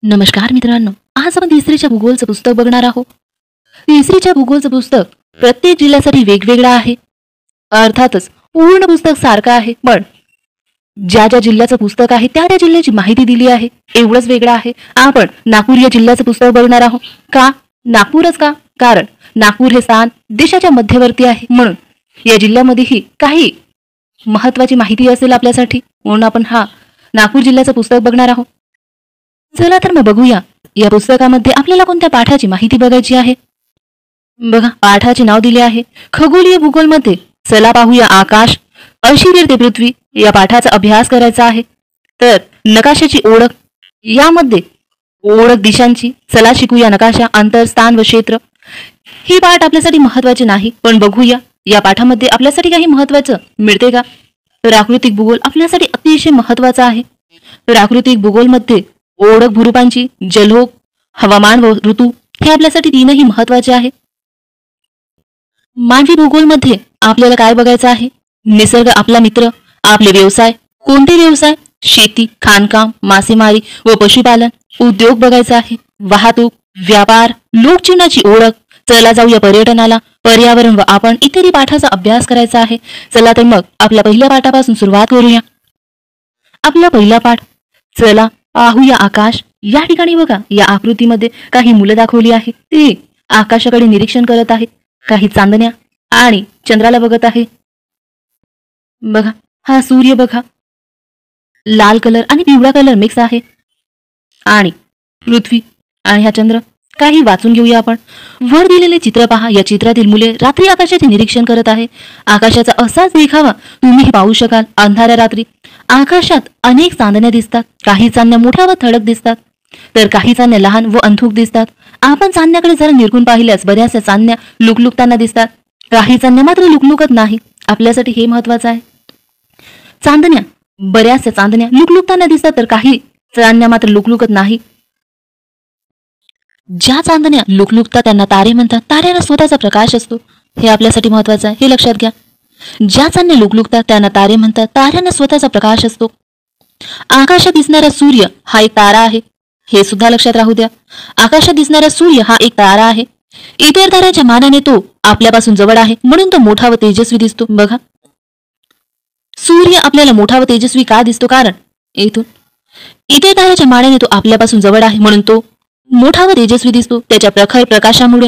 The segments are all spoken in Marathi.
नमस्कार मित्रांनो, आज आपण तिसरीच्या भूगोलचं पुस्तक बघणार आहोत. तिसरीच्या भूगोलचं पुस्तक प्रत्येक जिल्ह्यासाठी वेगवेगळं आहे. अर्थातच पूर्ण पुस्तक सारखं आहे, पण ज्या ज्या जिल्ह्याचं पुस्तक आहे त्या त्या जिल्ह्याची माहिती दिली आहे, एवढंच वेगळं आहे. आपण नागपूर या जिल्ह्याचं पुस्तक बघणार आहोत. का नागपूरच का? कारण नागपूर हे स्थान देशाच्या मध्यवर्ती आहे, म्हणून या जिल्ह्यामध्येही काही महत्वाची माहिती असेल आपल्यासाठी, म्हणून आपण नागपूर जिल्ह्याचं पुस्तक बघणार आहोत. चला तर मग बघूया या पुस्तकामध्ये आपल्याला कोणत्या पाठाची माहिती बघायची आहे. बघा, पाठाचे नाव दिले आहे खगोलीय भूगोलमध्ये चला पाहूया आकाश अशी फिरते पृथ्वी. या पाठाचा अभ्यास करायचा आहे. तर नकाशाची ओळख, यामध्ये ओळख दिशांची. चला शिकूया नकाशा, अंतर, स्थान व क्षेत्र. ही पाठ आपल्यासाठी महत्वाचे नाही, पण बघूया या पाठामध्ये आपल्यासाठी काही महत्वाचं मिळते का. प्राकृतिक भूगोल आपल्यासाठी अतिशय महत्वाचा आहे. प्राकृतिक भूगोलमध्ये ओळख भूरूपांची, जलयोग, हवामान व ऋतू हे आपल्यासाठी तीनही महत्वाचे आहे. मानवी भूगोलमध्ये आपल्याला काय बघायचं आहे? निसर्ग आपला मित्र, आपले व्यवसाय. कोणते व्यवसाय? शेती, खाणकाम, मासेमारी व पशुपालन. उद्योग बघायचा आहे, वाहतूक, व्यापार, लोकजीवनाची ओळख. चला जाऊया पर्यटनाला, पर्यावरण व आपण इत्यादी पाठाचा अभ्यास करायचा आहे. चला तर मग आपल्या पहिल्या पाठापासून सुरुवात करूया. आपला पहिला पाठ, चला पाहूया आकाश. या ठिकाणी बघा, या आकृतीमध्ये काही मुलं दाखवली आहे. ते आकाशाकडे निरीक्षण करत आहेत. काही चांदण्या आणि चंद्राला बघत आहे. बघा, हा सूर्य बघा, लाल कलर आणि पिवळा कलर मिक्स आहे. आणि पृथ्वी आणि हा चंद्र. काही वाचून घेऊया आपण. वर दिलेले चित्र पहा. या चित्रातील मुले रात्री आकाशाचे निरीक्षण करत आहे. आकाशाचा असाच देखावा तुम्ही पाहू शकाल. अंधाऱ्या रात्री आकाशात अनेक चांदण्या दिसतात. काही चांदण्या मोठ्या व ठळक दिसतात, तर काही चांदण्या लहान व अंधुक दिसतात. आपण चांदण्याकडे जरा निरखून पाहिल्यास बऱ्याचशा चांदण्या लुकलुकताना दिसतात. काही चांदण्या मात्र लुकलुकत नाही. आपल्यासाठी हे महत्वाचं आहे. बऱ्याचशा चांदण्या लुकलुकताना दिसतात, तर काही चांदण्या मात्र लुकलुकत नाही. ज्या चांदण्या लुकलुकतात त्यांना तारे म्हणतात. ताऱ्यांना स्वतःचा प्रकाश असतो, हे आपल्यासाठी महत्वाचं आहे, हे लक्षात घ्या. ज्या चांदण्या लुकलुकतात त्यांना तारे म्हणतात. ताऱ्यांना स्वतःचा प्रकाश असतो. आकाशात दिसणारा सूर्य हा एक तारा आहे, हे सुद्धा लक्षात राहू द्या. आकाशात दिसणारा सूर्य हा एक तारा आहे. इतर ताऱ्याच्या मानाने तो आपल्यापासून जवळ आहे, म्हणून तो मोठा व तेजस्वी दिसतो. बघा, सूर्य आपल्याला मोठा व तेजस्वी का दिसतो? कारण इथून इतर ताऱ्याच्या मानाने तो आपल्यापासून जवळ आहे, म्हणून तो मोठा व तेजस्वी दिसतो. त्याच्या प्रखर प्रकाशामुळे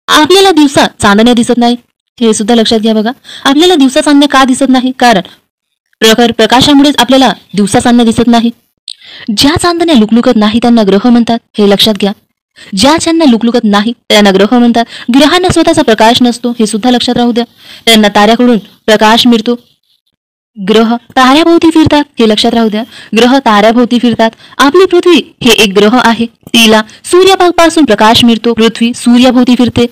आपल्याला दिवसा चांदण्या दिसत नाही, हे सुद्धा लक्षात घ्या. बघा, आपल्याला दिवसा चांदण्या का दिसत नाही? कारण प्रखर प्रकाशामुळेच आपल्याला दिवसा चांदण्या दिसत नाही. ज्या चांदण्या लुकलुकत नाही त्यांना ग्रह म्हणतात, हे लक्षात घ्या. ज्या चांदण्या लुकलुकत नाही त्यांना ग्रह म्हणतात. ग्रहांना स्वतःचा प्रकाश नसतो, हे सुद्धा लक्षात राहू द्या. त्यांना ताऱ्याकडून प्रकाश मिळतो. ग्रह ताऱ्याभोवती फिरतात, हे लक्षात राहू द्या. ग्रह ताऱ्याभोवती फिरतात. आपली पृथ्वी हे एक ग्रह आहे. तिला सूर्यापासून प्रकाश मिळतो. पृथ्वी सूर्याभोवती फिरते.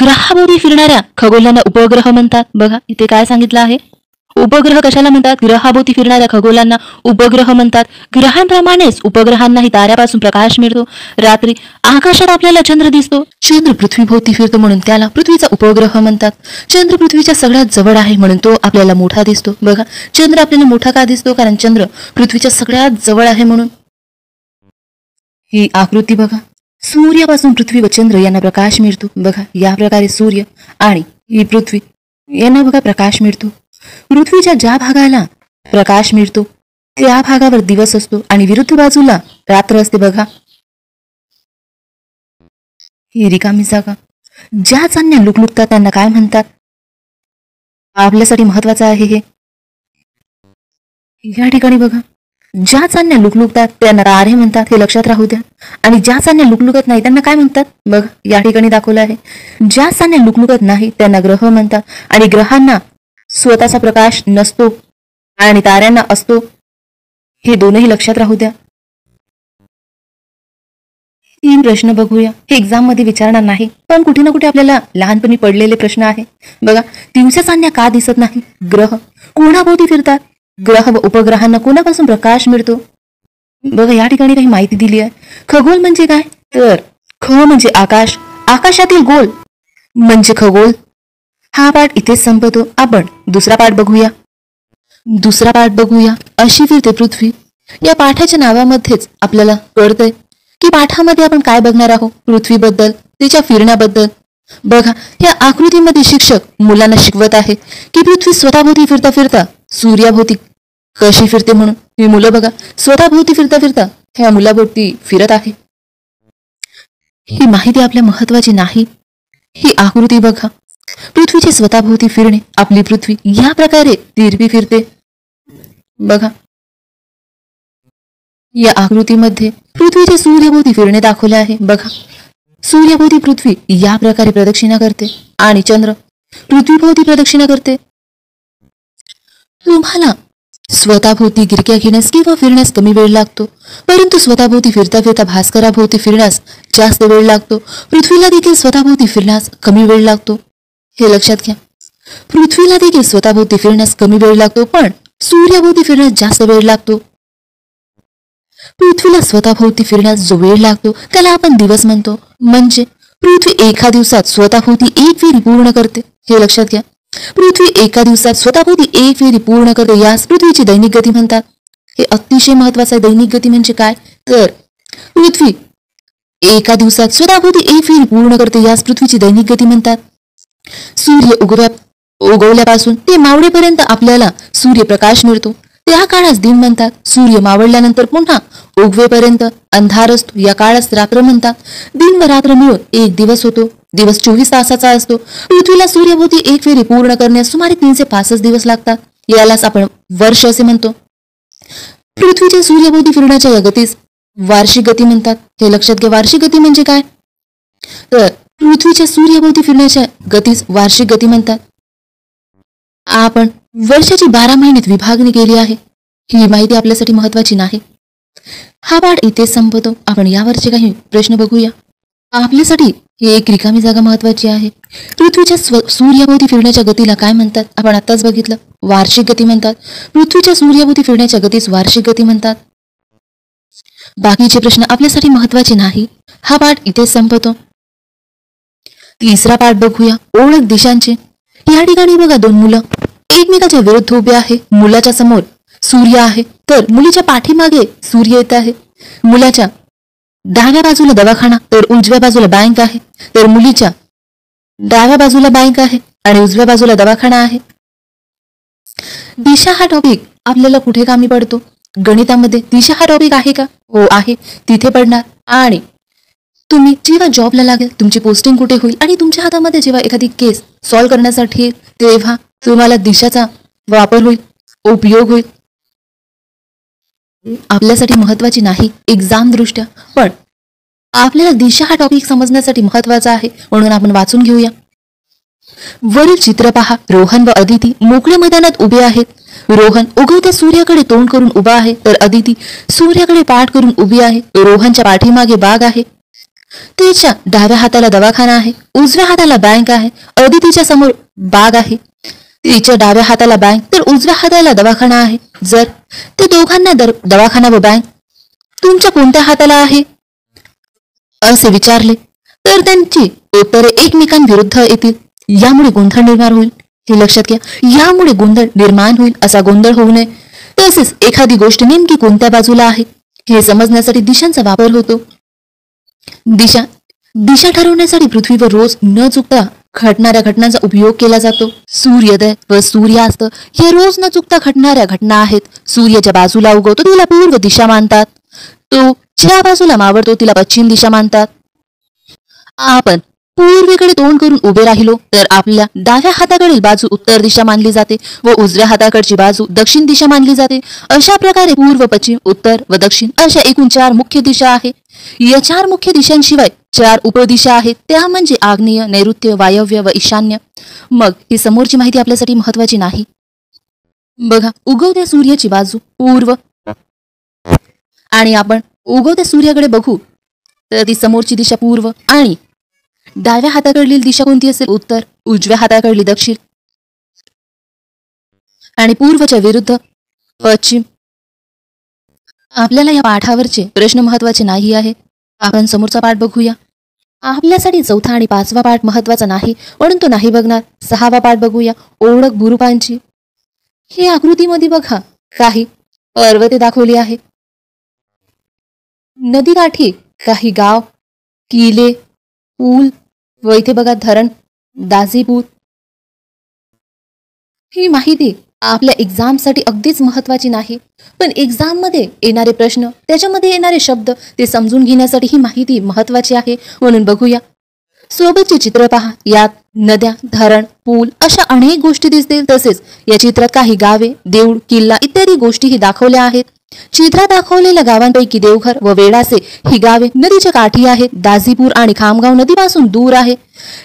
ग्रहाभोवती फिरणाऱ्या खगोलांना उपग्रह म्हणतात. बघा, इथे काय सांगितलं आहे? उपग्रह कशाला म्हणतात? ग्रहाभोवती फिरणाऱ्या खगोलांना उपग्रह म्हणतात. ग्रहांप्रमाणेच उपग्रहांनाही ताऱ्यापासून प्रकाश मिळतो. रात्री आकाशात आपल्याला चंद्र दिसतो. चंद्र पृथ्वीभोवती फिरतो, म्हणून त्याला पृथ्वीचा उपग्रह म्हणतात. चंद्र पृथ्वीच्या सगळ्यात जवळ आहे, म्हणून तो आपल्याला मोठा दिसतो. बघा, चंद्र आपल्याला मोठा का दिसतो? कारण चंद्र पृथ्वीच्या सगळ्यात जवळ आहे, म्हणून. ही आकृती बघा, सूर्यापासून पृथ्वी व चंद्र यांना प्रकाश मिळतो. बघा, या प्रकारे सूर्य आणि ही पृथ्वी यांना बघा प्रकाश मिळतो. पृथ्वीच्या ज्या भागाला प्रकाश मिळतो त्या भागावर दिवस असतो आणि विरुद्ध बाजूला रात्र असते. बघा, ही रिकामी जागा. ज्या चांदण्या लुकलुकतात त्यांना काय म्हणतात? आपल्यासाठी महत्वाचं आहे हे. या ठिकाणी बघा, ज्या चांदण्या लुकलुकतात त्यांना तारे म्हणतात, हे लक्षात राहू द्या. आणि ज्या चांदण्या लुकलुकत नाही त्यांना काय म्हणतात? बघ, या ठिकाणी दाखवलं आहे. ज्या चांदण्या लुकलुकत नाही त्यांना ग्रह म्हणतात. आणि ग्रहांना स्वतःचा प्रकाश नसतो आणि ताऱ्यांना असतो, हे दोनही लक्षात राहू द्या. 3 प्रश्न बघूया. हे एक्झाम मध्ये विचारणार नाही, पण कुठे ना कुठे आपल्याला लहानपणी पडलेले प्रश्न आहे. बघा, दिवसा चांदण्या का दिसत नाही? ग्रह कोणाभोवती फिरतात? ग्रह व उपग्रहांना कोणापासून प्रकाश मिळतो? बघा, या ठिकाणी काही माहिती दिली आहे. खगोल म्हणजे काय? तर ख म्हणजे आकाश, आकाशातील गोल म्हणजे खगोल. हा पाठ इथेच संपतो. आपण दुसरा पाठ बघूया. अशी फिरते पृथ्वी. या पाठाच्या नावामध्येच आपल्याला कळतंय की पाठामध्ये आपण काय बघणार आहोत? पृथ्वीबद्दल, तिच्या फिरण्याबद्दल. बघा, या आकृतीमध्ये शिक्षक मुलांना शिकवत आहे की पृथ्वी स्वतःभोवती फिरता फिरता सूर्याभोवती कशी फिरते म्हणून. ही मुलं बघा, स्वतःभोवती फिरता फिरता ह्या मुलाभोवती फिरत आहे. ही माहिती आपल्या महत्वाची नाही. ही आकृती बघा, पृथ्वीचे स्वतःभोवती फिरणे. आपली पृथ्वी या प्रकारे तिरपी फिरते. बघा, या आकृतीमध्ये पृथ्वीचे सूर्याभोवती फिरणे दाखवले आहे. बघा, सूर्याभोवती पृथ्वी या प्रकारे प्रदक्षिणा करते आणि चंद्र पृथ्वीभोवती प्रदक्षिणा करते. तुम्हाला स्वतःभोवती गिरक्या घेण्यास किंवा फिरण्यास कमी वेळ लागतो, परंतु स्वतःभोवती फिरता फिरता भास्कराभोवती फिरण्यास जास्त वेळ लागतो. पृथ्वीला देखील स्वतःभोवती फिरण्यास कमी वेळ लागतो. हे लक्षात घ्या. पृथ्वीला देखील स्वतःभोवती फिरण्यास कमी वेळ लागतो, पण सूर्याभोवती फिरण्यास जास्त वेळ लागतो. पृथ्वीला स्वतःभोवती फिरण्यास जो वेळ लागतो त्याला आपण दिवस म्हणतो. म्हणजे पृथ्वी एका दिवसात स्वतःभोवती एक फेरी पूर्ण करते. हे लक्षात घ्या. पृथ्वी एका दिवसात स्वतःभोवती एक फेरी पूर्ण करते. यास पृथ्वीची दैनिक गती म्हणतात. हे अतिशय महत्वाचं आहे. दैनिक गती म्हणजे काय? तर पृथ्वी एका दिवसात स्वतःभोवती एक फेरी पूर्ण करते. यास पृथ्वीची दैनिक गती म्हणतात. सूर्य उगवल्यापासून ते मावळेपर्यंत आपल्याला सूर्यप्रकाश मिळतो. त्या काळास दिन म्हणतात. सूर्य मावळल्यानंतर पुन्हा उगवेपर्यंत अंधार असतो. या काळास रात्र म्हणतात. दिन व रात्र मिळून एक दिवस होतो. दिवस 24 तासाचा असतो. पृथ्वीला सूर्याभोवती एक फेरी पूर्ण करण्यास सुमारे 365 दिवस लागतात. यालाच आपण वर्ष असे म्हणतो. पृथ्वीच्या सूर्याभोवती फिरण्याच्या या गतीस वार्षिक गती म्हणतात. हे लक्षात घ्या. वार्षिक गती म्हणजे काय? तर पृथ्वीच्या सूर्याभोवती फिरण्याच्या गतीस वार्षिक गती म्हणतात. आपण वर्षाची 12 महिन्यात विभागणी केली आहे. ही माहिती आपल्यासाठी महत्वाची नाही. हा पाठ इथेच संपतो. आपण यावरचे काही प्रश्न बघूया. आपल्यासाठी ही एक रिकामी जागा महत्वाची आहे. पृथ्वीच्या सूर्याभोवती फिरण्याच्या गतीला काय म्हणतात? आपण आताच बघितलं. वार्षिक गती म्हणतात. पृथ्वीच्या सूर्याभोवती फिरण्याच्या गतीस वार्षिक गती म्हणतात. बाकीचे प्रश्न आपल्यासाठी महत्वाचे नाही. हा पाठ इथेच संपतो. तिसरा पाठ बघूया. ओळख दिशांचे. या ठिकाणी बघा, 2 मुलं एकमेकाच्या विरुद्ध उभे आहे. मुलाच्या समोर सूर्य आहे, तर मुलीच्या पाठीमागे सूर्य येत आहे. मुलाच्या डाव्या बाजूला दवाखाना तर उजव्या बाजूला बँक आहे. तर मुलीच्या डाव्या बाजूला बँक आहे आणि उजव्या बाजूला दवाखाना आहे. दिशा हा टॉपिक आपल्याला कुठे कामी पडतो? गणितामध्ये दिशा हा टॉपिक आहे का? हो आहे. तिथे पडणार. आणि तुम्ही जेव्हा जॉबला लागेल, तुमची पोस्टिंग कुठे होईल आणि तुमच्या हातामध्ये जेव्हा एखादी केस सॉल्व्ह करण्यासाठी तेव्हा तुम्हाला दिशाचा वापर होईल, उपयोग होईल. आपल्यासाठी महत्वाची नाही एक्झाम दृष्ट्या, पण आपल्याला दिशा हा टॉपिक समजण्यासाठी महत्वाचा आहे, म्हणून आपण वाचून घेऊया. वरील चित्र पहा. रोहन व अदिती मोकळ्या मैदानात उभे आहेत. रोहन उगवत्या सूर्याकडे तोंड करून उभा आहे, तर अदिती सूर्याकडे पाठ करून उभी आहे. रोहनच्या पाठीमागे बाग आहे. तिच्या डाव्या हाताला दवाखाना आहे, उजव्या हाताला बँक आहे. अदितीच्या समोर बाग आहे. तिच्या डाव्या हाताला बँक तर उजव्या हाताला दवाखाना आहे. जर ते दोघांना दवाखाना व बँक तुमच्या कोणत्या हाताला आहे असे विचारले, तर त्यांची उत्तरे एकमेकांविरुद्ध येतील. यामुळे गोंधळ निर्माण होईल. हे लक्षात घ्या. यामुळे गोंधळ निर्माण होईल. असा गोंधळ होऊ नये. तसेच एखादी गोष्ट नेमकी कोणत्या बाजूला आहे हे समजण्यासाठी दिशांचा वापर होतो. दिशा ठरवण्यासाठी पृथ्वीवर रोज न चुकता घडणाऱ्या घटनांचा उपयोग केला जातो. सूर्योदय व सूर्यास्त हे रोज न चुकता घडणाऱ्या घटना आहेत. सूर्य ज्या बाजूला उगवतो तिला पूर्व दिशा मानतात. तो ज्या बाजूला मावळतो तिला पश्चिम दिशा मानतात. आपण पूर्वेकडे तोंड करून उभे राहिलो तर आपल्या डाव्या हाताकडील बाजू उत्तर दिशा मानली जाते व उजव्या हाताकडची बाजू दक्षिण दिशा मानली जाते. अशा प्रकारे पूर्व, पश्चिम, उत्तर व दक्षिण अशा एकूण 4 मुख्य दिशा आहेत. या 4 मुख्य दिशांशिवाय 4 उपदिशा आहेत. त्या म्हणजे आग्नेय, नैऋत्य, वायव्य व ईशान्य. मग ही समोरची माहिती आपल्यासाठी महत्वाची नाही. बघा, उगवत्या सूर्याची बाजू पूर्व आणि आपण उगवत्या सूर्याकडे बघू तर ती समोरची दिशा पूर्व आणि डाव्या हाताकडील दिशा कोणती असेल? उत्तर. उजव्या हाताकडली दक्षिण आणि पूर्वच्या विरुद्ध पश्चिम. आपल्याला या पाठावरचे प्रश्न महत्वाचे नाही आहे. आपण समोरचा पाठ बघूया. आपल्यासाठी 4था आणि 5वा पाठ महत्वाचा नाही, म्हणून तो नाही बघणार. 6वा पाठ बघूया. ओळख भूरूपांची. ही आकृतीमध्ये बघा काही पर्वते दाखवली आहे. नदीकाठी काही गाव, किल्ले, पूल व इथे बघा धरण, दाजीपूर. ही माहिती आपल्या एक्झामसाठी अगदीच महत्वाची नाही, पण एक्झाममध्ये येणारे प्रश्न, त्याच्यामध्ये येणारे शब्द ते समजून घेण्यासाठी ही माहिती महत्वाची आहे. म्हणून बघूया. सोबतचे चित्र पहा. यात नद्या, धरण, पूल अशा अनेक गोष्टी दिसतील. तसेच या चित्रात काही गावे, देऊळ, किल्ला इत्यादी गोष्टीही दाखवल्या आहेत. चित्रात दाखवलेल्या गावांपैकी देवघर व वेडासे ही गावे नदीच्या काठी आहेत. दाजीपूर आणि खामगाव नदीपासून दूर आहे.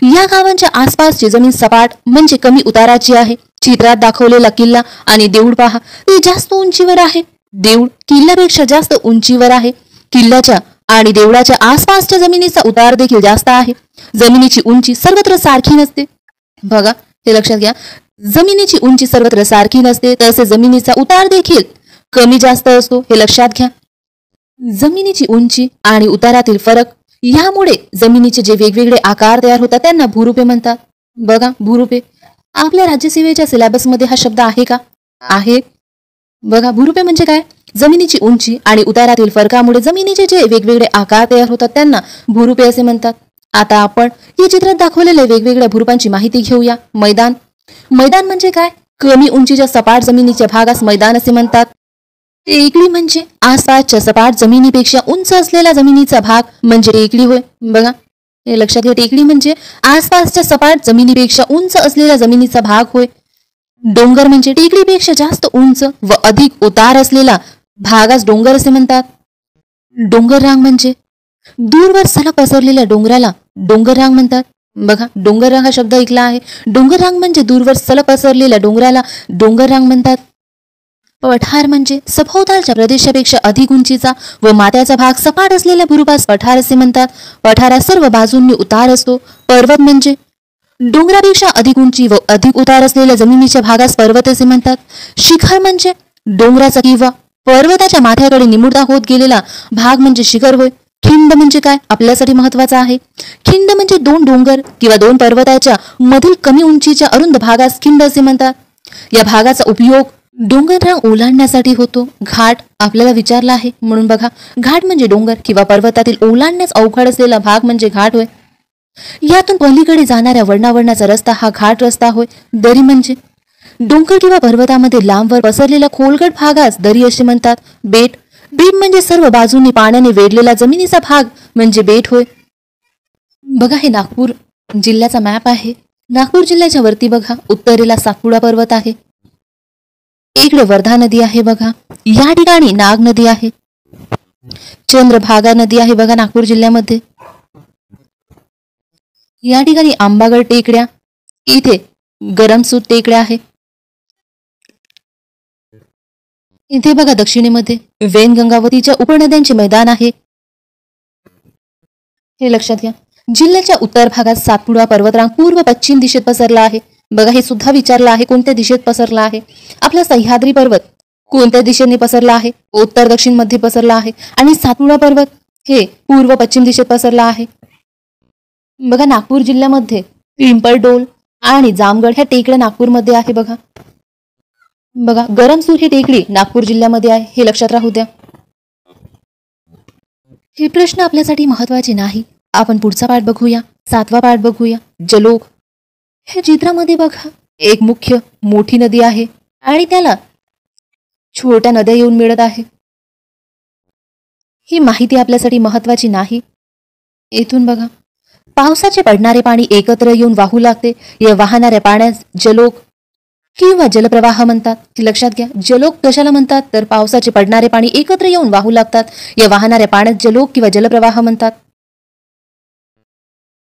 या गावांच्या आसपासची जमीन सपाट म्हणजे कमी उताराची आहे. चित्रात दाखवलेला किल्ला आणि देऊळ पहा, ते जास्त उंचीवर आहे. देऊळ किल्ल्यापेक्षा जास्त उंचीवर आहे. किल्ल्याच्या आणि देवळाच्या आसपासच्या जमिनीचा उतार देखील जास्त आहे. जमिनीची उंची सर्वत्र सारखी नसते. बघा, हे लक्षात घ्या. जमिनीची उंची सर्वत्र सारखी नसते, तसे जमिनीचा उतार देखील कमी जास्त असतो. हे लक्षात घ्या. जमिनीची उंची आणि उतारातील फरक यामुळे जमिनीचे जे वेगवेगळे आकार तयार होतात त्यांना भूरूपे म्हणतात. बघा, भूरूपे आपल्या राज्यसेवेच्या सिलेबसमध्ये हा शब्द आहे का? आहे. बघा, भूरूपे म्हणजे काय? जमिनीची उंची आणि उतारातील फरकामुळे जमिनीचे जे वेगवेगळे आकार तयार होतात त्यांना भूरूपे असे म्हणतात. आता आपण या चित्रात दाखवलेल्या वेगवेगळ्या भूरूपांची माहिती घेऊया. मैदान. मैदान म्हणजे काय? कमी उंचीच्या सपाट जमिनीच्या भागास मैदान असे म्हणतात. टेकडी म्हणजे आसपासच्या सपाट जमिनीपेक्षा उंच असलेला जमिनीचा भाग म्हणजे टेकडी होय. बघा, हे लक्षात घ्या. टेकडी म्हणजे आसपासच्या सपाट जमिनीपेक्षा उंच असलेला जमिनीचा भाग होय. डोंगर म्हणजे टेकडीपेक्षा जास्त उंच व अधिक उतार असलेला भागास डोंगर असे म्हणतात. डोंगर रांग म्हणजे दूरवर सलग पसरलेल्या डोंगराला डोंगर रांग म्हणतात. बघा, डोंगर रांग हा शब्द ऐकला आहे. डोंगर रांग म्हणजे दूरवर सलग पसरलेल्या डोंगराला डोंगर रांग म्हणतात. पठार म्हणजे सभोवतालच्या प्रदेशापेक्षा अधिक उंचीचा व माथ्याचा भाग सपाट असलेल्या भूरूपास पठार असे म्हणतात. पठारात सर्व बाजूंनी उतार असतो. पर्वत म्हणजे डोंगरापेक्षा अधिक उंची व अधिक उतार असलेल्या जमिनीच्या भागास पर्वत असे म्हणतात. शिखर म्हणजे डोंगराचा किंवा पर्वताच्या माथ्याकडे निमुळता होत गेलेला भाग म्हणजे शिखर होय. खिंड म्हणजे काय? आपल्यासाठी महत्वाचा आहे. खिंड म्हणजे दोन डोंगर किंवा दोन पर्वताच्या मधील कमी उंचीच्या अरुंद भागास खिंड असे म्हणतात. या भागाचा उपयोग डोंगररांग ओलांडण्यासाठी होतो. घाट आपल्याला विचारला आहे म्हणून बघा, घाट म्हणजे डोंगर किंवा पर्वतातील ओलांडण्यास अवघड असलेला भाग म्हणजे घाट होय. यातून पलीकडे जाणाऱ्या वळणावळणाचा रस्ता हा घाट रस्ता होय. दरी म्हणजे डोंगर किंवा पर्वतामध्ये लांबवर पसरलेला खोलगट भागास दरी असे म्हणतात. बेट. बेट म्हणजे सर्व बाजूंनी पाण्याने वेढलेला जमिनीचा भाग म्हणजे बेट होय. बघा, हे नागपूर जिल्ह्याचा मॅप आहे. नागपूर जिल्ह्याच्या वरती बघा, उत्तरेला सातपुडा पर्वत आहे. इकडे वर्धा नदी आहे. बघा, या ठिकाणी नाग नदी आहे. चंद्रभागा नदी आहे बघा नागपूर जिल्ह्यामध्ये. या ठिकाणी आंबागड टेकड्या, इथे गरमसूत टेकड्या आहे. इथे बघा दक्षिणेमध्ये वेनगंगावतीच्या उपनद्यांचे मैदान आहे. हे लक्षात घ्या. जिल्ह्याच्या उत्तर भागात सातपुडा पर्वतरांग पूर्व पश्चिम दिशेत पसरला आहे. बघा, हे सुद्धा विचारलं आहे कोणत्या दिशेत पसरला आहे. आपला सह्याद्री पर्वत कोणत्या दिशेने पसरला आहे? उत्तर दक्षिण मध्ये पसरला आहे. आणि सातपुडा पर्वत हे पूर्व पश्चिम दिशेत पसरला आहे. बघा, नागपूर जिल्ह्यामध्ये पिंपळडोल आणि जामगड ह्या टेकड्या नागपूरमध्ये आहे. बघा बघा गरमसूर ही टेकडी नागपूर जिल्ह्यामध्ये आहे. हे लक्षात राहू द्या. हे प्रश्न आपल्यासाठी महत्वाचे नाही. आपण पुढचा पाठ बघूया. 7वा पाठ बघूया. जलोग. हे चित्रामध्ये बघा, एक मुख्य मोठी नदी आहे आणि त्याला छोट्या नद्या येऊन मिळत आहे. ही माहिती आपल्यासाठी महत्वाची नाही. येथून बघा, पावसाचे पडणारे पाणी एकत्र येऊन वाहू लागते. या वाहणाऱ्या पाण्यास जलोग किंवा जलप्रवाह म्हणतात. हे लक्षात घ्या. जलोग कशाला म्हणतात? तर पावसाचे पडणारे पाणी एकत्र येऊन वाहू लागतात. या वाहणाऱ्या पाण्यास जलोग किंवा जलप्रवाह म्हणतात.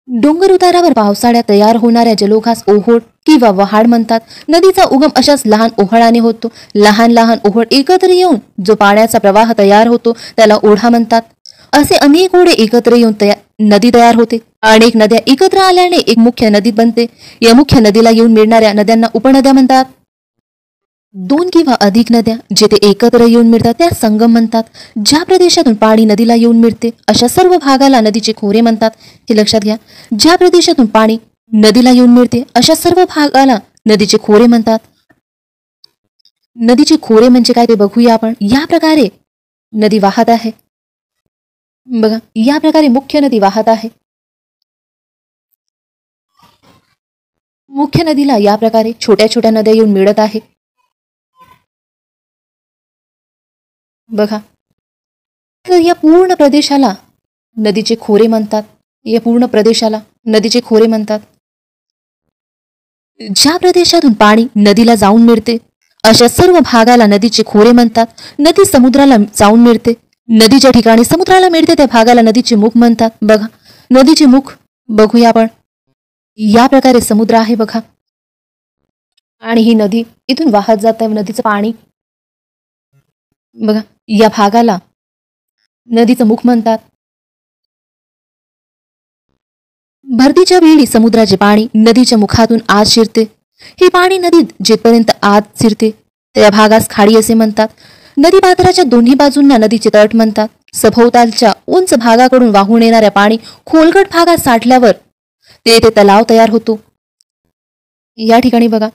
डोंगर उतारावर पावसाळ्यात तयार होणाऱ्या जलोगास ओहोळ किंवा वहाड म्हणतात. नदीचा उगम अशाच लहान ओहळाने होतो. लहान लहान ओहोळ एकत्र येऊन जो पाण्याचा प्रवाह तयार होतो त्याला ओढा म्हणतात. असे अनेक ओढे एकत्र येऊन नदी तयार होते. अनेक नद्या एकत्र आल्याने एक मुख्य नदी बनते. या मुख्य नदीला येऊन मिळणाऱ्या नद्यांना उपनद्या म्हणतात. 2 किंवा अधिक नद्या जेथे एकत्र येऊन मिळतात त्या संगम म्हणतात. ज्या प्रदेशातून पाणी नदीला येऊन मिळते अशा सर्व भागाला नदीचे खोरे म्हणतात. हे लक्षात घ्या. ज्या प्रदेशातून पाणी नदीला येऊन मिळते अशा सर्व भागाला नदीचे खोरे म्हणतात. नदीचे खोरे म्हणजे काय ते बघूया आपण. या प्रकारे नदी वाहत आहे. बघा, या प्रकारे मुख्य नदी वाहत आहे. मुख्य नदीला या प्रकारे छोट्या छोट्या नद्या येऊन मिळत आहे. बघा, तर या पूर्ण प्रदेशाला नदीचे खोरे म्हणतात. या पूर्ण प्रदेशाला नदीचे खोरे म्हणतात. ज्या प्रदेशातून पाणी नदीला जाऊन मिळते अशा सर्व भागाला नदीचे खोरे म्हणतात. नदी समुद्राला जाऊन मिळते, नदीच्या ठिकाणी समुद्राला मिळते त्या भागाला नदीचे मुख म्हणतात. बघा, नदीचे मुख बघूया आपण. या प्रकारे समुद्र आहे बघा, आणि ही नदी इथून वाहत जात आहे. नदीचं पाणी बघा, या भागाला नदीचं मुख म्हणतात. भरतीच्या वेळी समुद्राचे पाणी नदीच्या मुखातून आत शिरते. हे पाणी नदीत जिथपर्यंत आत शिरते त्या भागास खाडी असे म्हणतात. नदी पात्राच्या दोन्ही बाजूंना नदीचे तट म्हणतात. सभोवतालच्या उंच भागाकडून वाहून येणाऱ्या पाणी खोलगट भागात साठल्यावर तेथे तलाव तयार होतो. या ठिकाणी बघा,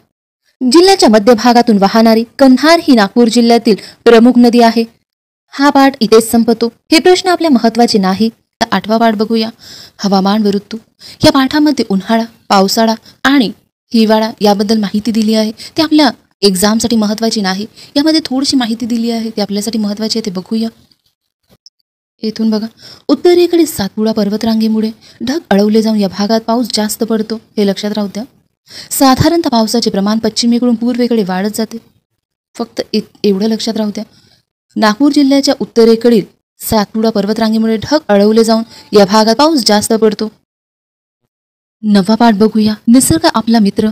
जिल्ह्याच्या मध्यभागातून वाहणारी कन्हार ही नागपूर जिल्ह्यातील प्रमुख नदी आहे. हा पाठ इथेच संपतो. हे प्रश्न आपल्या महत्वाचे नाही. 8वा पाठ बघूया, हवामान व ऋतू. या पाठामध्ये उन्हाळा, पावसाळा आणि हिवाळा याबद्दल माहिती दिली आहे. ते आपल्या एक्झामसाठी महत्वाची नाही. यामध्ये थोडीशी माहिती दिली आहे, ते आपल्यासाठी महत्वाची आहे, ते बघूया. येथून बघा, उत्तरेकडे सातपुडा पर्वतरांगेमुळे ढग अडवले जाऊन या भागात पाऊस जास्त पडतो. हे लक्षात राहू द्या. साधारणतः पावसाचे प्रमाण पश्चिमेकडून पूर्वेकडे वाढत जाते. फक्त एवढं लक्षात राहू द्या. नागपूर जिल्ह्याच्या उत्तरेकडील सातपुडा पर्वतरांगेमुळे ढग अडवले जाऊन या भागात पाऊस जास्त पडतो. 9वा पाठ बघूया, निसर्ग आपला मित्र.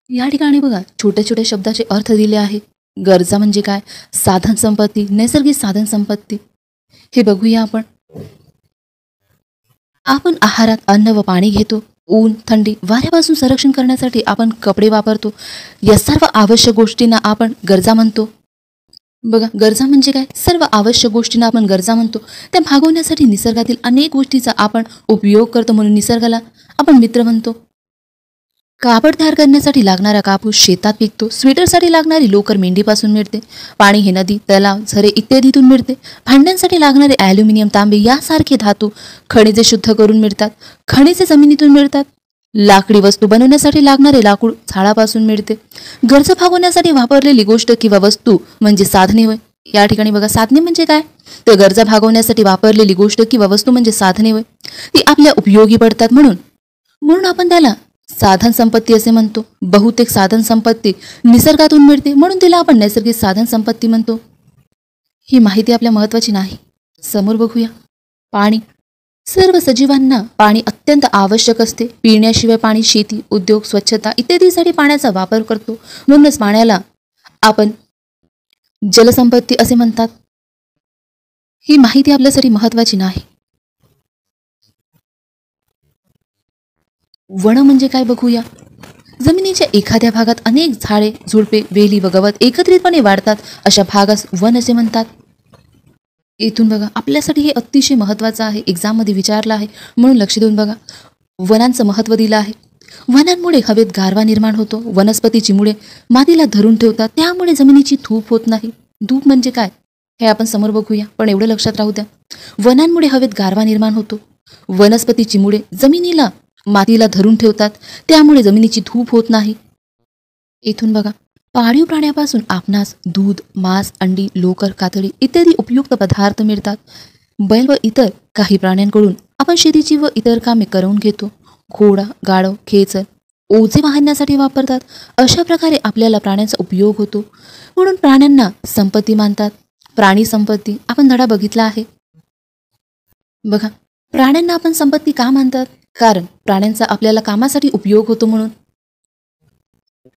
या ठिकाणी बघा, छोट्या छोट्या शब्दाचे अर्थ दिले आहे. गरजा म्हणजे काय, साधन संपत्ती, नैसर्गिक साधन संपत्ती, हे बघूया आपण. आपण आहारात अन्न व पाणी घेतो. ऊन, थंडी, वाऱ्यापासून संरक्षण करण्यासाठी आपण कपडे वापरतो. या सर्व आवश्यक गोष्टींना आपण गरजा म्हणतो. बघा, गरजा म्हणजे काय, सर्व आवश्यक गोष्टींना आपण गरजा म्हणतो. त्या भागवण्यासाठी निसर्गातील अनेक गोष्टीचा आपण उपयोग करतो, म्हणून निसर्गाला आपण मित्र म्हणतो. कापड तयार करण्यासाठी लागणारा कापूस शेतात पिकतो. स्वेटरसाठी लागणारी लोकर मेंढीपासून मिळते. पाणी हे नदी, तलाव, झरे इत्यादीतून मिळते. भांड्यांसाठी लागणारे ॲल्युमिनियम, तांबे यासारखे धातू खनिजे शुद्ध करून मिळतात. खनिजे जमिनीतून मिळतात. लाकडी वस्तू बनवण्यासाठी लागणारे लाकूड झाडापासून मिळते. गरजा भागवण्यासाठी वापरलेली गोष्ट किंवा वस्तू म्हणजे साधने होय. या ठिकाणी बघा, साधने म्हणजे काय, तर गरजा भागवण्यासाठी वापरलेली गोष्ट किंवा वस्तू म्हणजे साधने होय. ती आपल्या उपयोगी पडतात, म्हणून आपण त्याला साधन संपत्ती असे म्हणतो. बहुतेक साधन संपत्ती निसर्गातून मिळते, म्हणून तिला आपण नैसर्गिक साधन संपत्ती म्हणतो. ही माहिती आपल्या महत्वाची नाही. समोर बघूया, पाणी. सर्व सजीवांना पाणी अत्यंत आवश्यक असते. पिण्याशिवाय पाणी शेती, उद्योग, स्वच्छता इत्यादीसाठी पाण्याचा वापर करतो. म्हणूनच पाण्याला आपण जलसंपत्ती असे म्हणतात. ही माहिती आपल्यासाठी महत्वाची नाही. वन म्हणजे काय बघूया. जमिनीच्या एखाद्या भागात अनेक झाडे, झुडपे, वेली व गवत एकत्रितपणे वाढतात, अशा भागास वन असे म्हणतात. इथून बघा, आपल्यासाठी हे अतिशय महत्त्वाचं आहे, एक्झाममध्ये विचारलं आहे, म्हणून लक्ष देऊन बघा. वनांचं महत्त्व दिलं आहे. वनांमुळे हवेत गारवा निर्माण होतो. वनस्पतीची मुळे मातीला धरून ठेवतात, त्यामुळे जमिनीची धूप होत नाही. धूप म्हणजे काय हे आपण समोर बघूया, पण एवढं लक्षात राहू द्या. वनांमुळे हवेत गारवा निर्माण होतो. वनस्पतीची मुळे जमिनीला मातीला धरून ठेवतात, त्यामुळे जमिनीची धूप होत नाही. इथून बघा, पाळीव प्राण्यापासून आपणास दूध, मांस, अंडी, लोकर, कातडी इत्यादी उपयुक्त पदार्थ मिळतात. बैल व इतर काही प्राण्यांकडून आपण शेतीची व इतर कामे करून घेतो. घोडा, गाढव, खेचर ओझे वाहण्यासाठी वापरतात. अशा प्रकारे आपल्याला प्राण्यांचा उपयोग होतो, म्हणून प्राण्यांना संपत्ती मानतात. प्राणी संपत्ती आपण धडा बघितला आहे. बघा, प्राण्यांना आपण संपत्ती का मानतात, कारण प्राण्यांचा आपल्याला कामासाठी उपयोग होतो म्हणून.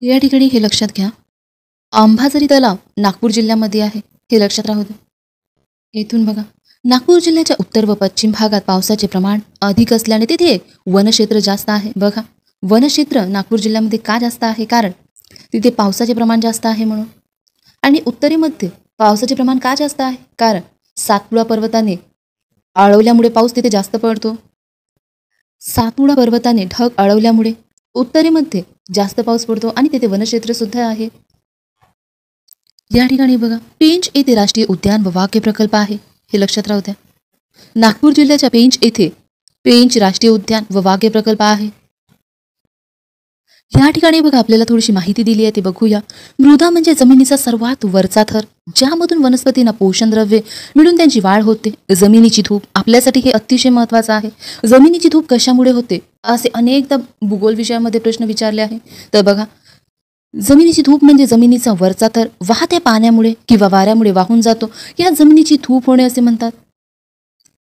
या ठिकाणी हे लक्षात घ्या, अंबाझरी तलाव नागपूर जिल्ह्यामध्ये आहे, हे लक्षात राहू द्या. येथून बघा, नागपूर जिल्ह्याच्या उत्तर व पश्चिम भागात पावसाचे प्रमाण अधिक असल्याने तिथे वनक्षेत्र जास्त आहे. बघा, वनक्षेत्र नागपूर जिल्ह्यामध्ये का जास्त आहे, कारण तिथे पावसाचे प्रमाण जास्त आहे म्हणून. आणि उत्तरेमध्ये पावसाचे प्रमाण का जास्त आहे, कारण सातपुडा पर्वताने अडवल्यामुळे पाऊस तिथे जास्त पडतो. सातपुडा पर्वताने ढग अडवल्यामुळे उत्तरेमध्ये जास्त पाऊस पडतो आणि तिथे वनक्षेत्र सुद्धा आहे. या ठिकाणी बघा, पेंच येथे राष्ट्रीय उद्यान व वाघ्य प्रकल्प आहे. हे लक्षात राहू द्या. नागपूर जिल्ह्याच्या पेंच येथे पेंच राष्ट्रीय उद्यान व वाघ्य प्रकल्प आहे. या ठिकाणी बघा आपल्याला थोडीशी माहिती दिली आहे, ते बघूया. मृदा म्हणजे जमिनीचा सर्वात वरचा थर, ज्यामधून वनस्पतींना पोषण द्रव्ये मिळून त्यांची वाढ होते. जमिनीची धूप आपल्यासाठी हे अतिशय महत्त्वाचं आहे. जमिनीची धूप कशामुळे होते असे अनेकदा भूगोल विषयामध्ये प्रश्न विचारले आहे. तर बघा, जमिनीची धूप म्हणजे जमिनीचा वरचा थर वाहत्या पाण्यामुळे किंवा वाऱ्यामुळे वाहून जातो, या जमिनीची धूप होणे असे म्हणतात.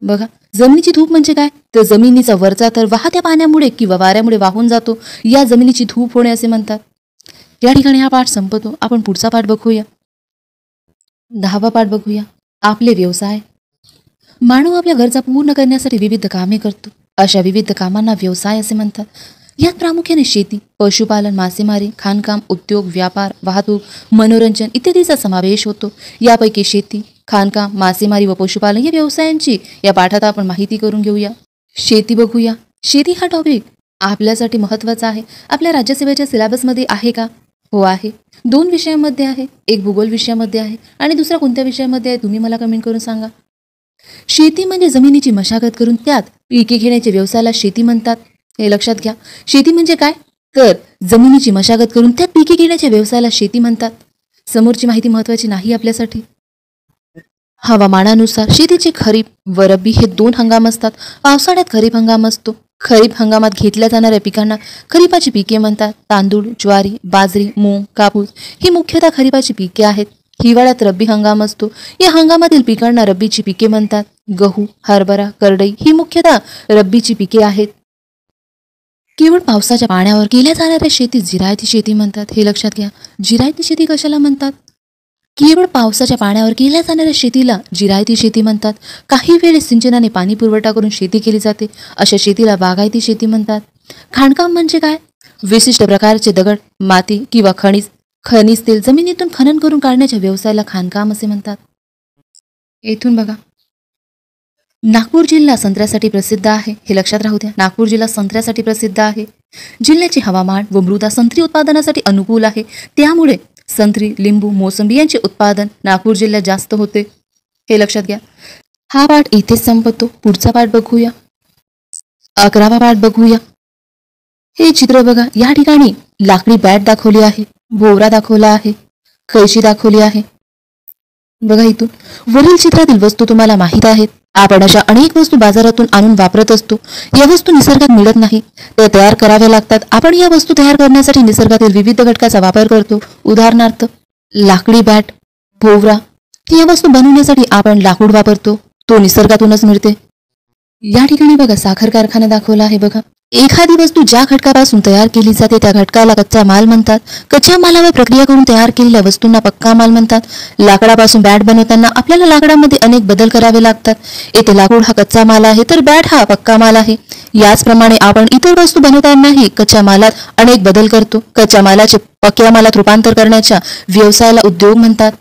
बघा, जमिनीची धूप म्हणजे काय, तर जमिनीचा वरचा थर वाहत्या पाण्यामुळे किंवा वाऱ्यामुळे वाहून जातो, या जमिनीची धूप होणे असे म्हणतात. या ठिकाणी हा पाठ संपतो. आपण पुढचा पाठ बघूया. 10वा पाठ बघूया. आपले व्यवसाय. मानव आपल्या गरजा पूर्ण करण्यासाठी विविध कामे करतो. अशा विविध कामांना व्यवसाय असे म्हणतात. यात प्रामुख्याने शेती, पशुपालन, मासेमारी, खाणकाम, उद्योग, व्यापार, वाहतूक, मनोरंजन इत्यादीचा समावेश होतो. यापैकी शेती, खाणकाम, मासेमारी व पशुपालन या व्यवसायांची या पाठात आपण माहिती करून घेऊया. शेती बघूया. शेती हा टॉपिक आपल्यासाठी महत्त्वाचा आहे. आपल्या राज्यसेवेच्या सिलेबसमध्ये आहे का? हो आहे. 2 विषयामध्ये आहे. एक भूगोल विषयामध्ये आहे आणि दुसरा कोणत्या विषयामध्ये आहे तुम्ही मला कमेंट करून सांगा. शेती म्हणजे जमिनीची मशागत करून त्यात पिके घेण्याच्या व्यवसायाला शेती म्हणतात. हे लक्षात घ्या. शेती म्हणजे काय, तर जमिनीची मशागत करून त्यात पिके घेण्याच्या व्यवसायाला शेती म्हणतात. समोरची माहिती महत्त्वाची नाही आपल्यासाठी. हवामानानुसार शेतीचे खरीप व रब्बी हे 2 हंगाम असतात. पावसाळ्यात खरीप हंगाम असतो. खरीप हंगामात घेतल्या जाणाऱ्या पिकांना खरीपाची पिके म्हणतात. तांदूळ, ज्वारी, बाजरी, मूग, कापूस ही मुख्यतः खरीपाची पिके आहेत. हिवाळ्यात रब्बी हंगाम असतो. या हंगामातील पिकांना रब्बीची पिके म्हणतात. गहू, हरभरा, करडई ही मुख्यतः रब्बीची पिके आहेत. केवळ पावसाच्या पाण्यावर केल्या जाणाऱ्या शेतीत जिरायती शेती म्हणतात. हे लक्षात घ्या. जिरायती शेती कशाला म्हणतात? केवळ पावसाच्या पाण्यावर केल्या जाणाऱ्या शेतीला जिरायती शेती म्हणतात. काही वेळेस सिंचनाने पाणी पुरवठा करून शेती केली जाते, अशा शेतीला बागायती शेती म्हणतात. खाणकाम म्हणजे काय? विशिष्ट प्रकारचे दगड, माती किंवा खनिज तेल जमिनीतून खनन करून काढण्याच्या व्यवसायाला खाणकाम असे म्हणतात. येथून बघा, नागपूर जिल्हा संत्र्यासाठी प्रसिद्ध आहे. हे लक्षात राहू द्या. नागपूर जिल्हा संत्र्यासाठी प्रसिद्ध आहे. जिल्ह्याचे हवामान व मृदा संत्री उत्पादनासाठी अनुकूल आहे. त्यामुळे संत्री, लिंबू, मोसंबी यांचे उत्पादन नागपूर जिल्ह्यात जास्त होते. हे लक्षात घ्या. हा पाठ इथेच संपतो. पुढचा पाठ बघूया. 11वा पाठ बघूया. हे चित्र बघा. या ठिकाणी लाकडी बॅट दाखवली आहे, भोवरा दाखवला आहे, कैची दाखवली आहे. बघा, इथून वरील चित्रातील वस्तू तुम्हाला माहीत आहेत. आपण अशा अनेक वस्तू बाजारातून आणून वापरत असतो. या वस्तू निसर्गात मिळत नाही, त्या तयार कराव्या लागतात. आपण या वस्तू तयार करण्यासाठी निसर्गातील विविध घटकाचा वापर करतो. उदाहरणार्थ लाकडी बॅट, भोवरा. या वस्तू बनवण्यासाठी आपण लाकूड वापरतो, तो निसर्गातूनच मिळते. या ठिकाणी बघा साखर कारखाना दाखवला आहे. बघा, एखादी वस्तू ज्या घटकापासून तयार केली जाते त्या घटकाला कच्चा माल म्हणतात. कच्च्या मालावर प्रक्रिया करून तयार केलेल्या वस्तूंना पक्का माल म्हणतात. लाकडापासून बॅट बनवताना आपल्याला लाकडामध्ये अनेक बदल करावे लागतात. येथे लाकूड हा कच्चा माल आहे तर बॅट हा पक्का माल आहे. याचप्रमाणे आपण इतर वस्तू बनवतानाही कच्च्या मालात अनेक बदल करतो. कच्च्या मालाचे पक्क्या मालात रूपांतर करण्याच्या व्यवसायाला उद्योग म्हणतात.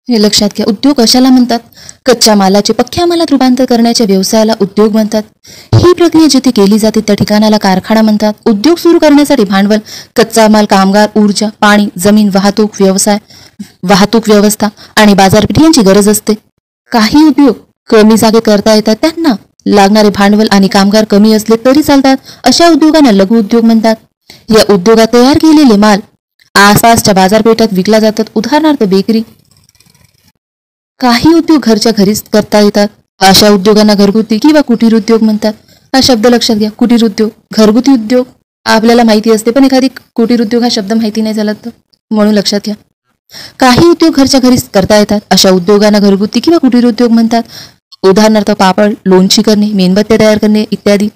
हे लक्षात घ्या. उद्योग कशाला म्हणतात? कच्च्या मालाचे पक्क्या मालात रूपांतर करण्याच्या व्यवसायाला उद्योग म्हणतात. ही प्रक्रिया जिथे केली जाते त्या ठिकाणाला कारखाना म्हणतात. उद्योग सुरू करण्यासाठी भांडवल, कच्चा माल, कामगार, ऊर्जा, पाणी, जमीन, वाहतूक व्यवस्था आणि बाजारपेठ यांची गरज असते. काही उद्योग कमी जागेत करता येतात. त्यांना लागणारे भांडवल आणि कामगार कमी असले तरी चालतात. अशा उद्योगांना लघु उद्योग म्हणतात. या उद्योगात तयार केलेले माल आसपासच्या बाजारपेठात विकला जातात. उदाहरणार्थ बेकरी. काही उद्योग घरच्या घरीच करता येतात. अशा उद्योगांना घरगुती किंवा कुटीर उद्योग म्हणतात. हा शब्द लक्षात घ्या. कुटीर उद्योग, घरगुती उद्योग आपल्याला माहिती असते, पण एखादी कुटीर उद्योग हा शब्द माहिती नाही झाला तर म्हणून लक्षात घ्या. काही उद्योग घरच्या घरीच करता येतात. अशा उद्योगांना घरगुती किंवा कुटीर उद्योग म्हणतात. उदाहरणार्थ पापड, लोणची करणे, मेणबत्त्या तयार करणे इत्यादी.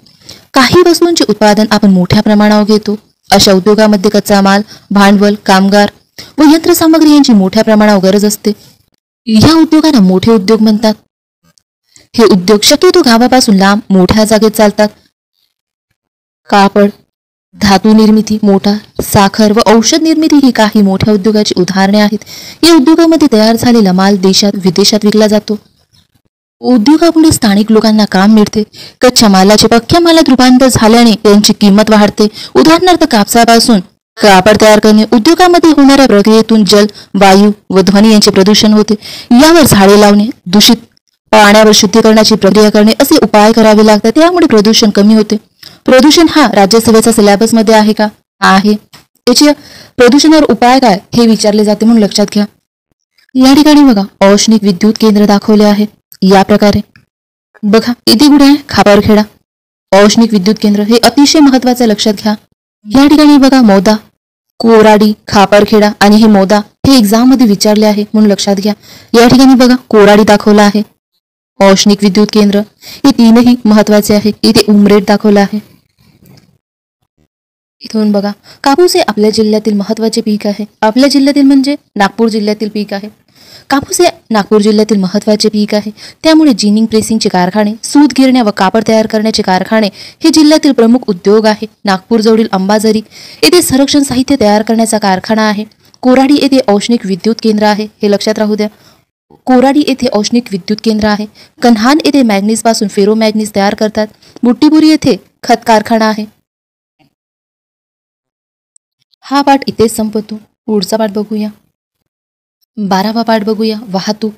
काही वस्तूंचे उत्पादन आपण मोठ्या प्रमाणावर घेतो. अशा उद्योगामध्ये कच्चा माल, भांडवल, कामगार व यंत्रसामग्री यांची मोठ्या प्रमाणावर गरज असते. या उद्योगांना मोठे उद्योग म्हणतात. हे उद्योग शक्यतो गावापासून लांब मोठ्या जागेत चालतात. कापड, धातू निर्मिती, मोटार, साखर व औषध निर्मिती ही काही मोठ्या उद्योगाची उदाहरणे आहेत. या उद्योगामध्ये तयार झालेला माल देशात विदेशात विकला जातो. उद्योगामुळे स्थानिक लोकांना काम मिळते. कच्च्या मालाचे पक्क्या मालात रूपांतर झाल्याने त्यांची किंमत वाढते. उदाहरणार्थ कापसापासून कापड तयार करणे. उद्योगामध्ये होणाऱ्या प्रक्रियेतून जल, वायू व ध्वनी यांचे प्रदूषण होते. यावर झाडे लावणे, दूषित पाण्यावर शुद्धीकरणाची प्रक्रिया करणे असे उपाय करावे लागतात, त्यामुळे प्रदूषण कमी होते. प्रदूषण हा राज्यसभेचा सिलेबसमध्ये आहे का? आहे. त्याची प्रदूषणावर उपाय काय हे विचारले जाते म्हणून लक्षात घ्या. या ठिकाणी बघा औष्णिक विद्युत केंद्र दाखवले आहे. या प्रकारे बघा इथे कुठे आहे? खापरखेडा औष्णिक विद्युत केंद्र, हे अतिशय महत्वाचे लक्षात घ्या. या ठिकाणी बघा मोदा, कोराडी, खापरखेडा आणि हे मोदा हे एक्झाम मध्ये विचारले आहे म्हणून लक्षात घ्या. या ठिकाणी बघा कोराडी दाखवला आहे. औष्णिक विद्युत केंद्र हे तीनही महत्वाचे आहे. इथे उमरेड दाखवला आहे. इथून बघा कापूस हे आपल्या जिल्ह्यातील महत्वाचे पीक आहे. आपल्या जिल्ह्यातील म्हणजे नागपूर जिल्ह्यातील पीक आहे. कापूस हे नागपूर जिल्ह्यातील महत्वाचे पीक आहे. त्यामुळे जिनिंग प्रेसिंगचे कारखाने, सूत गिरण्या व कापड तयार करण्याचे कारखाने हे जिल्ह्यातील प्रमुख उद्योग आहे. नागपूर जवळील अंबाझरी येथे संरक्षण साहित्य तयार करण्याचा कारखाना आहे. कोराडी येथे औष्णिक विद्युत केंद्र आहे, हे लक्षात राहू द्या. कोराडी येथे औष्णिक विद्युत केंद्र आहे. कन्हान येथे मॅग्नीज पासून फेरो मॅग्नीज तयार करतात. बुट्टीपुरी येथे खत कारखाना आहे. हा पाठ इथेच संपतो. पुढचा पाठ बघूया. 12वा पाठ बघूया वाहतूक.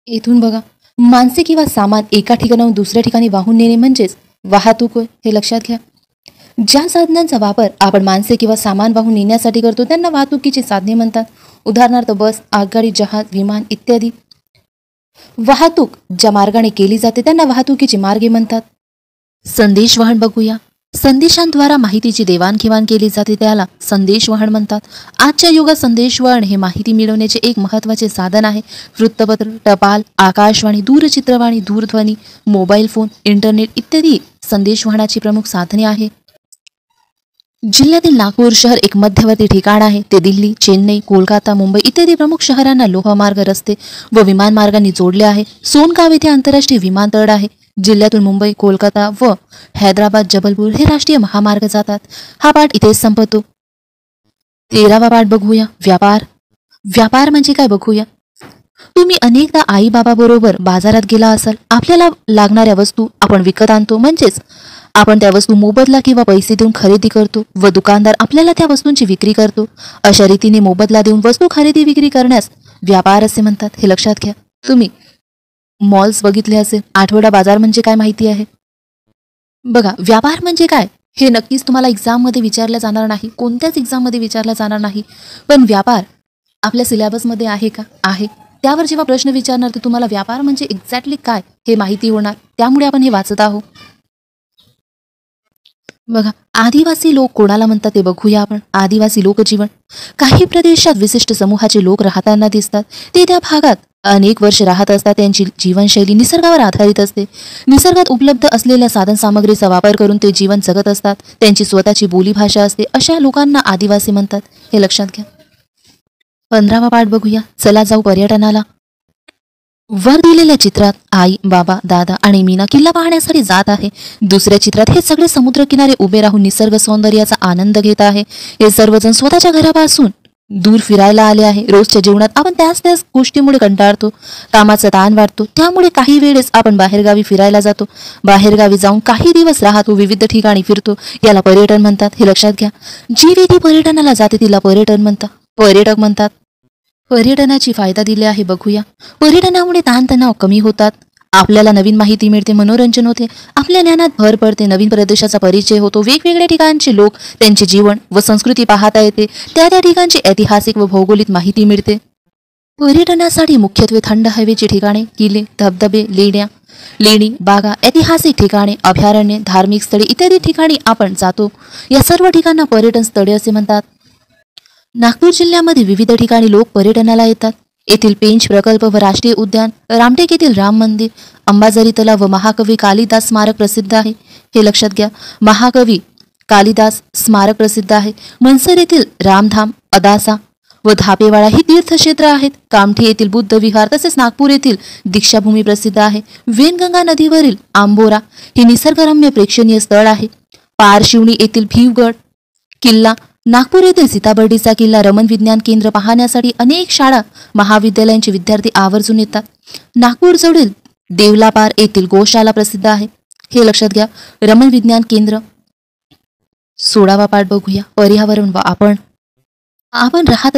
इथून बघा माणसे किंवा सामान एका ठिकाणाहून दुसऱ्या ठिकाणी वाहून नेणे म्हणजेच वाहतूक होय, हे लक्षात घ्या. ज्या साधनांचा वापर आपण माणसे किंवा सामान वाहून नेण्यासाठी करतो त्यांना वाहतुकीची साधने म्हणतात. उदाहरणार्थ बस, आगगाडी, जहाज, विमान इत्यादी. वाहतूक ज्या मार्गाने केली जाते त्यांना वाहतुकीचे मार्गे म्हणतात. संदेशवहन बघूया. संदेशांद्वारा माहितीची देवाणघेवाण केली जाते त्याला संदेशवहन म्हणतात. आजच्या युगात संदेशवहन हे माहिती मिळवण्याचे एक महत्त्वाचे साधन आहे. वृत्तपत्र, टपाल, आकाशवाणी, दूरचित्रवाणी, दूरध्वनी, मोबाईल फोन, इंटरनेट इत्यादी संदेशवहनाची प्रमुख साधने आहे. जिल्ह्यातील नागपूर शहर एक मध्यवर्ती ठिकाण आहे. ते दिल्ली, चेन्नई, कोलकाता, मुंबई इत्यादी प्रमुख शहरांना लोहमार्ग, रस्ते व विमानमार्गांनी जोडले आहे. सोनगाव येथे आंतरराष्ट्रीय विमानतळ आहे. जिल्ह्यातून मुंबई, कोलकाता व हैदराबाद, जबलपूर हे राष्ट्रीय महामार्ग जातात. हा पाठ इथेच संपतो. 13वा पाठ बघूया व्यापार. व्यापार म्हणजे काय बघूया. तुम्ही अनेकदा आई बाबा बरोबर बाजारात गेला असाल. आपल्याला लागणाऱ्या वस्तू आपण विकत आणतो, म्हणजेच आपण त्या वस्तू मोबदला किंवा पैसे देऊन खरेदी करतो व दुकानदार आपल्याला त्या वस्तूंची विक्री करतो. अशा रीतीने मोबदला देऊन वस्तू खरेदी विक्री करण्यास व्यापार असे म्हणतात, हे लक्षात घ्या. तुम्ही मॉल्स बघितले असेल. आठवडा बाजार म्हणजे काय माहिती आहे. बघा व्यापार म्हणजे काय हे नक्कीच तुम्हाला एक्झाममध्ये विचारलं जाणार नाही, कोणत्याच एक्झाममध्ये विचारलं जाणार नाही. पण व्यापार आपल्या सिलेबसमध्ये आहे का? आहे. त्यावर जेव्हा प्रश्न विचारणार तर तुम्हाला व्यापार म्हणजे एक्झॅक्टली काय हे माहिती होणार. त्यामुळे आपण हे वाचत आहोत. बघा आदिवासी लोक कोणाला म्हणतात ते बघूया आपण. आदिवासी लोकजीवन. काही प्रदेशात विशिष्ट समूहाचे लोक राहताना दिसतात. ते त्या भागात अनेक वर्ष राहत असतात. त्यांची जीवनशैली निसर्गावर आधारित असते. निसर्गात उपलब्ध असलेल्या साधनसामग्रीचा वापर करून ते जीवन जगत असतात. त्यांची स्वतःची बोलीभाषा असते. अशा लोकांना आदिवासी म्हणतात, हे लक्षात घ्या. 15वा पाठ बघूया. चला जाऊ पर्यटनाला. वर दिलेल्या चित्रात आई, बाबा, दादा आणि मीना किल्ला पाहण्यासाठी जात आहे. दुसऱ्या चित्रात हे सगळे समुद्रकिनारे उभे राहून निसर्ग सौंदर्याचा आनंद घेत आहे. हे सर्वजण स्वतःच्या घरापासून दूर फिरायला आले आहे. रोजच्या जीवनात आपण त्याच गोष्टीमुळे कंटाळतो. कामाचा ताण वाटतो. त्यामुळे काही वेळेस आपण बाहेरगावी फिरायला जातो. बाहेरगावी जाऊन काही दिवस राहतो, विविध ठिकाणी फिरतो. याला पर्यटन म्हणतात, हे लक्षात घ्या. जी व्यक्ती पर्यटनाला जाते तिला पर्यटक म्हणतात. पर्यटनाची फायदा दिले आहे बघूया. पर्यटनामुळे ताणतणाव कमी होतात. आपल्याला नवीन माहिती मिळते, मनोरंजन होते, आपल्या ज्ञानात भर पडते, नवीन प्रदेशाचा परिचय होतो, वेगवेगळ्या ठिकाणचे लोक, त्यांचे जीवन व संस्कृती पाहता येते, त्या ठिकाणची ऐतिहासिक व भौगोलिक माहिती मिळते. पर्यटनासाठी मुख्यत्वे थंड हवेची ठिकाणे, किल्ले, धबधबे, लेणी, बागा, ऐतिहासिक ठिकाणे, अभयारण्ये, धार्मिक स्थळे इत्यादी ठिकाणी आपण जातो. या सर्व ठिकाणांना पर्यटन स्थळे असे म्हणतात. नागपूर जिल्ह्यामध्ये विविध ठिकाणी लोक पर्यटनाला येतात. येथील पेंच प्रकल्प व राष्ट्रीय उद्यान, रामटेक येथील राम मंदिर, अंबाझरी तलाव व महाकवी कालिदास स्मारक प्रसिद्ध आहे, हे लक्षात घ्या. महाकवी कालिदास स्मारक प्रसिद्ध आहे. मनसर येथील रामधाम, अदासा व धापेवाडा ही तीर्थक्षेत्र आहेत. कामठी येथील बुद्ध विहार तसेच नागपूर येथील दीक्षाभूमी प्रसिद्ध आहे. वेनगंगा नदीवरील आंबोरा ही निसर्गरम्य प्रेक्षणीय स्थळ आहे. पारशिवनी येथील भीवगड किल्ला, नागपूर येथील सीताबर्डीचा किल्ला, रमण विज्ञान केंद्र पाहण्यासाठी अनेक शाळा महाविद्यालयांचे विद्यार्थी आवर्जून येतात. नागपूर जवळील देवलापार येथील गोशाला प्रसिद्ध आहे, हे लक्षात घ्या. रमण विज्ञान केंद्र. 16वा पाठ बघूया. पर्यावरण व आपण राहत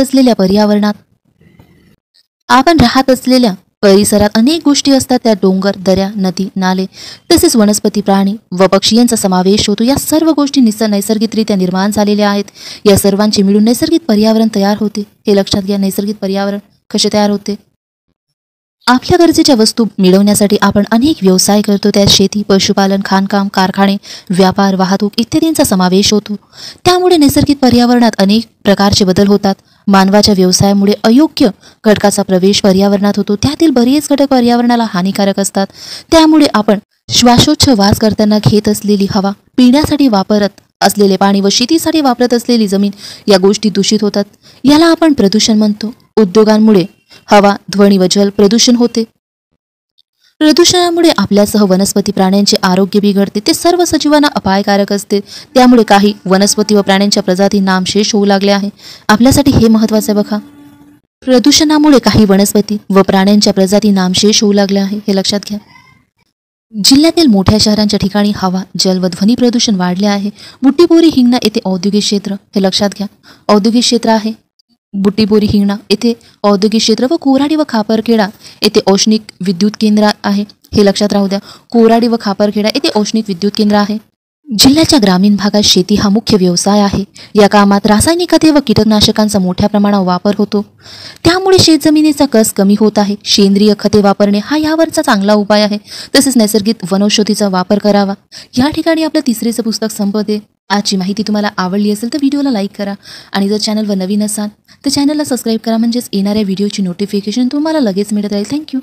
असलेल्या परिसरात अनेक गोष्टी असतात, त्या डोंगर, दऱ्या, नदी, नाले तसेच वनस्पती, प्राणी व पक्षी यांचा समावेश होतो. या सर्व गोष्टी नैसर्गिकरित्या निर्माण झालेल्या आहेत. या सर्वांचे मिळून नैसर्गिक पर्यावरण तयार होते. हे लक्षात घ्या. नैसर्गिक पर्यावरण कसे तयार होते? आपल्या गरजेच्या वस्तू मिळवण्यासाठी आपण अनेक व्यवसाय करतो. त्यात शेती, पशुपालन, खाणकाम, कारखाने, व्यापार, वाहतूक इत्यादींचा समावेश होतो. त्यामुळे नैसर्गिक पर्यावरणात अनेक प्रकारचे बदल होतात. मानवाच्या व्यवसायामुळे अयोग्य घटकाचा प्रवेश पर्यावरणात होतो. त्यातील बरेच घटक पर्यावरणाला हानिकारक असतात. त्यामुळे आपण श्वासोच्छवास करताना घेत असलेली हवा, पिण्यासाठी वापरत असलेले पाणी व शेतीसाठी वापरत असलेली जमीन या गोष्टी दूषित होतात. याला आपण प्रदूषण म्हणतो. उद्योगांमुळे हवा, ध्वनी व जल प्रदूषण होते. प्रदूषणामुळे आपल्यासह वनस्पती प्राण्यांचे आरोग्य बिघडते. ते सर्व सजीवांना अपायकारक असते. त्यामुळे काही वनस्पती व प्राण्यांच्या प्रजाती नामशेष होऊ लागल्या आहे. आपल्यासाठी हे महत्त्वाचे आहे बघा. प्रदूषणामुळे काही वनस्पती व प्राण्यांच्या प्रजाती नामशेष होऊ लागल्या आहे. हे लक्षात घ्या. जिल्ह्यातील मोठ्या शहरांच्या ठिकाणी हवा, जल व ध्वनी प्रदूषण वाढले आहे. बुट्टीबोरी, हिंगणा येथे औद्योगिक क्षेत्र, हे लक्षात घ्या. औद्योगिक क्षेत्र आहे बुट्टीबोरी, हिंगणा येथे औद्योगिक क्षेत्र व कोराडी व खापरखेडा येथे औष्णिक विद्युत केंद्र आहे. हे लक्षात राहू द्या. कोराडी व खापरखेडा येथे औष्णिक विद्युत केंद्र आहे. जिल्ह्याच्या ग्रामीण भागात शेती हा मुख्य व्यवसाय आहे. या कामात रासायनिक खते व कीटकनाशकांचा मोठ्या प्रमाणावर वापर होतो. त्यामुळे शेतजमिनीचा कस कमी होत आहे. सेंद्रिय खते वापरणे हा यावरचा चांगला उपाय आहे. तसेच नैसर्गिक वनौषधीचा वापर करावा. या ठिकाणी आपलं तिसरेचं पुस्तक संपते. आजची माहिती तुम्हाला आवडली असेल तर व्हिडिओला लाईक करा आणि जर चॅनलवर नवीन असाल तर चॅनलला सबस्क्राईब करा, म्हणजेच येणाऱ्या व्हिडिओची नोटिफिकेशन तुम्हाला लगेच मिळत राहील. थँक्यू.